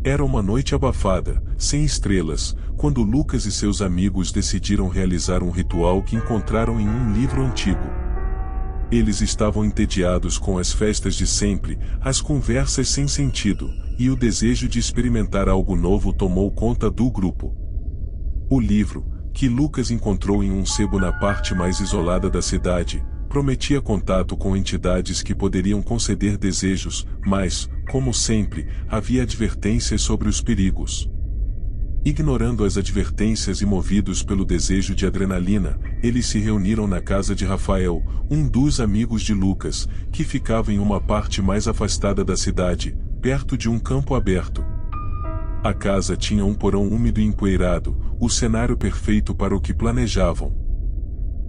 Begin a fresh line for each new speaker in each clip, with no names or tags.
Era uma noite abafada, sem estrelas, quando Lucas e seus amigos decidiram realizar um ritual que encontraram em um livro antigo. Eles estavam entediados com as festas de sempre, as conversas sem sentido, e o desejo de experimentar algo novo tomou conta do grupo. O livro, que Lucas encontrou em um sebo na parte mais isolada da cidade, prometia contato com entidades que poderiam conceder desejos, mas, como sempre, havia advertências sobre os perigos. Ignorando as advertências e movidos pelo desejo de adrenalina, eles se reuniram na casa de Rafael, um dos amigos de Lucas, que ficava em uma parte mais afastada da cidade, perto de um campo aberto. A casa tinha um porão úmido e empoeirado, o cenário perfeito para o que planejavam.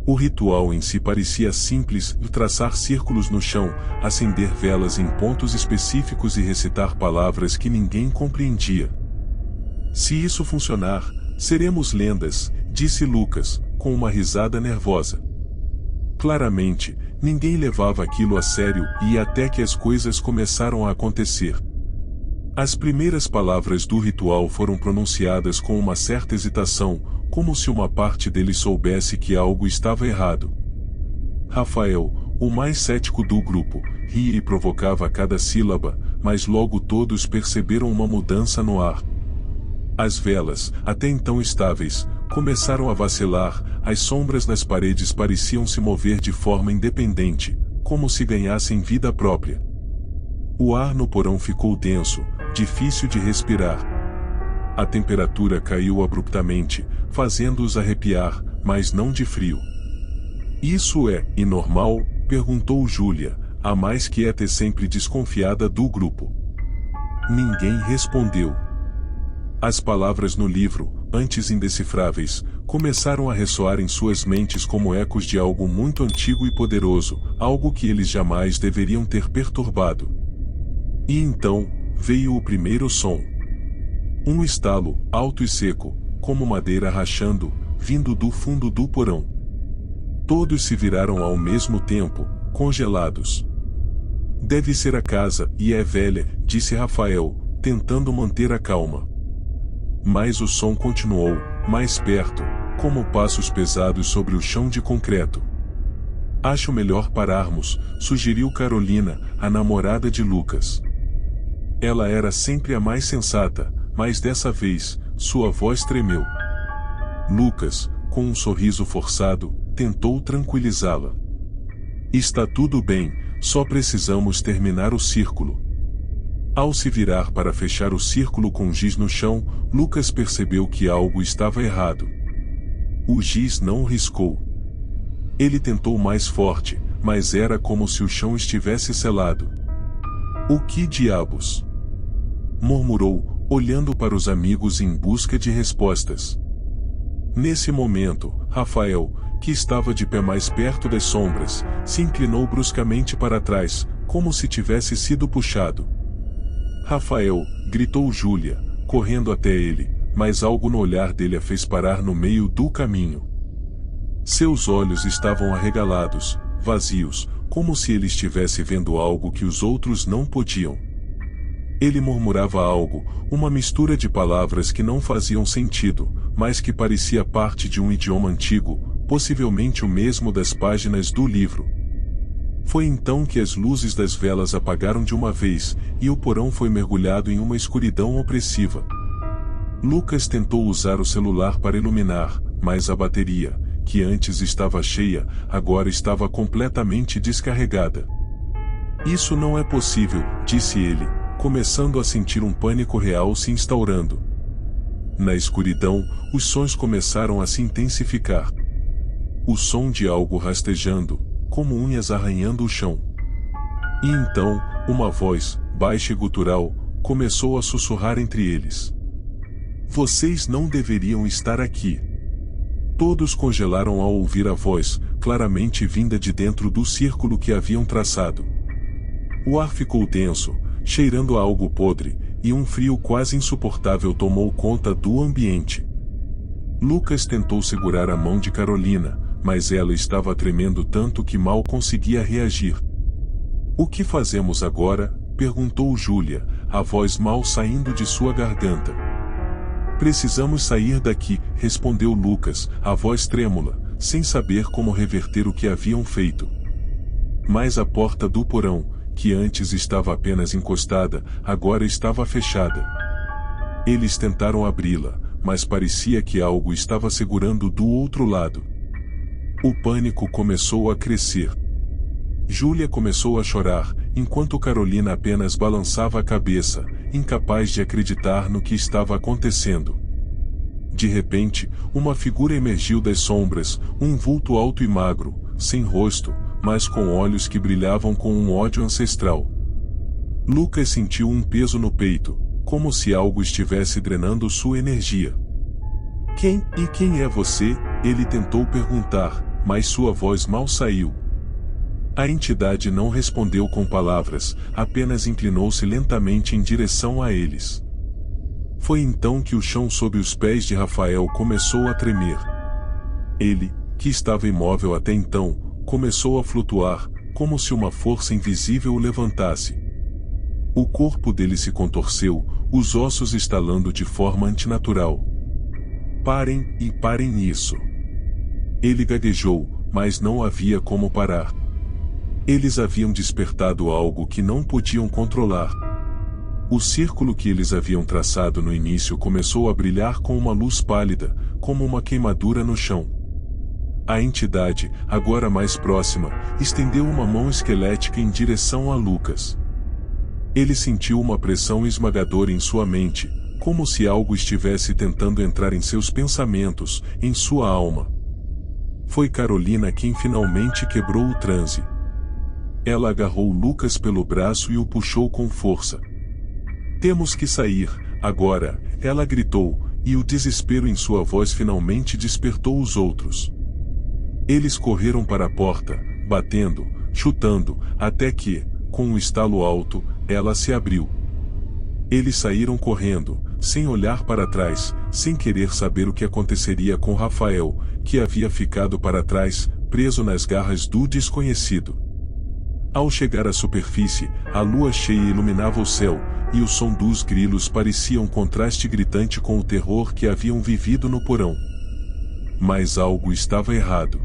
O ritual em si parecia simples: traçar círculos no chão, acender velas em pontos específicos e recitar palavras que ninguém compreendia. Se isso funcionar, seremos lendas, disse Lucas, com uma risada nervosa. Claramente, ninguém levava aquilo a sério, e até que as coisas começaram a acontecer. As primeiras palavras do ritual foram pronunciadas com uma certa hesitação, como se uma parte dele soubesse que algo estava errado. Rafael, o mais cético do grupo, ria e provocava cada sílaba, mas logo todos perceberam uma mudança no ar. As velas, até então estáveis, começaram a vacilar, as sombras nas paredes pareciam se mover de forma independente, como se ganhassem vida própria. O ar no porão ficou denso, difícil de respirar. A temperatura caiu abruptamente, fazendo-os arrepiar, mas não de frio. Isso é normal? Perguntou Júlia, a mais quieta e sempre desconfiada do grupo. Ninguém respondeu. As palavras no livro, antes indecifráveis, começaram a ressoar em suas mentes como ecos de algo muito antigo e poderoso, algo que eles jamais deveriam ter perturbado. E então, veio o primeiro som. Um estalo, alto e seco, como madeira rachando, vindo do fundo do porão. Todos se viraram ao mesmo tempo, congelados. Deve ser a casa, e é velha, disse Rafael, tentando manter a calma. Mas o som continuou, mais perto, como passos pesados sobre o chão de concreto. Acho melhor pararmos, sugeriu Carolina, a namorada de Lucas. Ela era sempre a mais sensata, mas dessa vez, sua voz tremeu. Lucas, com um sorriso forçado, tentou tranquilizá-la. Está tudo bem, só precisamos terminar o círculo. Ao se virar para fechar o círculo com giz no chão, Lucas percebeu que algo estava errado. O giz não riscou. Ele tentou mais forte, mas era como se o chão estivesse selado. O que diabos? Murmurou, olhando para os amigos em busca de respostas. Nesse momento, Rafael, que estava de pé mais perto das sombras, se inclinou bruscamente para trás, como se tivesse sido puxado. Rafael, gritou Júlia, correndo até ele, mas algo no olhar dele a fez parar no meio do caminho. Seus olhos estavam arregalados, vazios, como se ele estivesse vendo algo que os outros não podiam. Ele murmurava algo, uma mistura de palavras que não faziam sentido, mas que parecia parte de um idioma antigo, possivelmente o mesmo das páginas do livro. Foi então que as luzes das velas apagaram de uma vez, e o porão foi mergulhado em uma escuridão opressiva. Lucas tentou usar o celular para iluminar, mas a bateria, que antes estava cheia, agora estava completamente descarregada. Isso não é possível, disse ele, começando a sentir um pânico real se instaurando. Na escuridão, os sons começaram a se intensificar. O som de algo rastejando, como unhas arranhando o chão. E então, uma voz, baixa e gutural, começou a sussurrar entre eles. Vocês não deveriam estar aqui. Todos congelaram ao ouvir a voz, claramente vinda de dentro do círculo que haviam traçado. O ar ficou denso, cheirando a algo podre, e um frio quase insuportável tomou conta do ambiente. Lucas tentou segurar a mão de Carolina, mas ela estava tremendo tanto que mal conseguia reagir. O que fazemos agora? Perguntou Júlia, a voz mal saindo de sua garganta. Precisamos sair daqui, respondeu Lucas, a voz trêmula, sem saber como reverter o que haviam feito. Mas a porta do porão, que antes estava apenas encostada, agora estava fechada. Eles tentaram abri-la, mas parecia que algo estava segurando do outro lado. O pânico começou a crescer. Júlia começou a chorar, enquanto Carolina apenas balançava a cabeça, incapaz de acreditar no que estava acontecendo. De repente, uma figura emergiu das sombras, um vulto alto e magro, sem rosto, mas com olhos que brilhavam com um ódio ancestral. Lucas sentiu um peso no peito, como se algo estivesse drenando sua energia. Quem é você? Ele tentou perguntar, mas sua voz mal saiu. A entidade não respondeu com palavras, apenas inclinou-se lentamente em direção a eles. Foi então que o chão sob os pés de Rafael começou a tremer. Ele, que estava imóvel até então, começou a flutuar, como se uma força invisível o levantasse. O corpo dele se contorceu, os ossos estalando de forma antinatural. Parem isso. Ele gaguejou, mas não havia como parar. Eles haviam despertado algo que não podiam controlar. O círculo que eles haviam traçado no início começou a brilhar com uma luz pálida, como uma queimadura no chão. A entidade, agora mais próxima, estendeu uma mão esquelética em direção a Lucas. Ele sentiu uma pressão esmagadora em sua mente, como se algo estivesse tentando entrar em seus pensamentos, em sua alma. Foi Carolina quem finalmente quebrou o transe. Ela agarrou Lucas pelo braço e o puxou com força. Temos que sair, agora, ela gritou, e o desespero em sua voz finalmente despertou os outros. Eles correram para a porta, batendo, chutando, até que, com um estalo alto, ela se abriu. Eles saíram correndo, sem olhar para trás, sem querer saber o que aconteceria com Rafael, que havia ficado para trás, preso nas garras do desconhecido. Ao chegar à superfície, a lua cheia iluminava o céu, e o som dos grilos parecia um contraste gritante com o terror que haviam vivido no porão. Mas algo estava errado.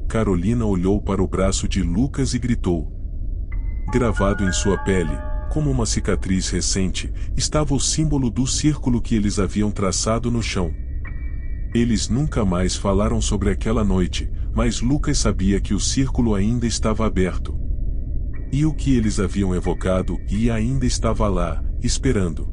Carolina olhou para o braço de Lucas e gritou. Gravado em sua pele, como uma cicatriz recente, estava o símbolo do círculo que eles haviam traçado no chão. Eles nunca mais falaram sobre aquela noite, mas Lucas sabia que o círculo ainda estava aberto. E o que eles haviam evocado ainda estava lá, esperando.